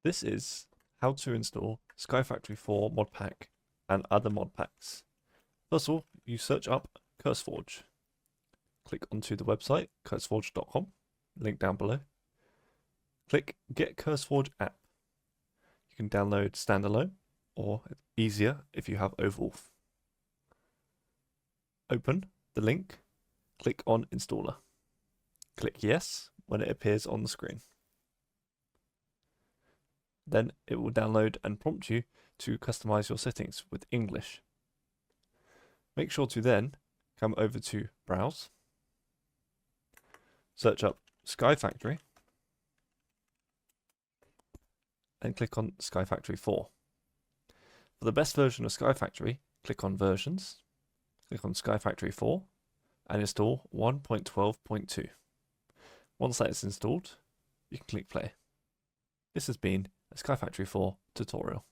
This is how to install Skyfactory 4 mod pack and other mod packs. First of all, you search up Curseforge. Click onto the website, curseforge.com, link down below. Click Get Curseforge app. You can download standalone or easier if you have Overwolf. Open the link, click on Installer. Click Yes when it appears on the screen. Then it will download and prompt you to customize your settings with English. Make sure to then come over to Browse, search up Skyfactory, and click on Skyfactory 4. For the best version of Skyfactory, click on Versions, click on Skyfactory 4, and install 1.12.2. Once that is installed, you can click Play. This has been a Skyfactory 4 tutorial.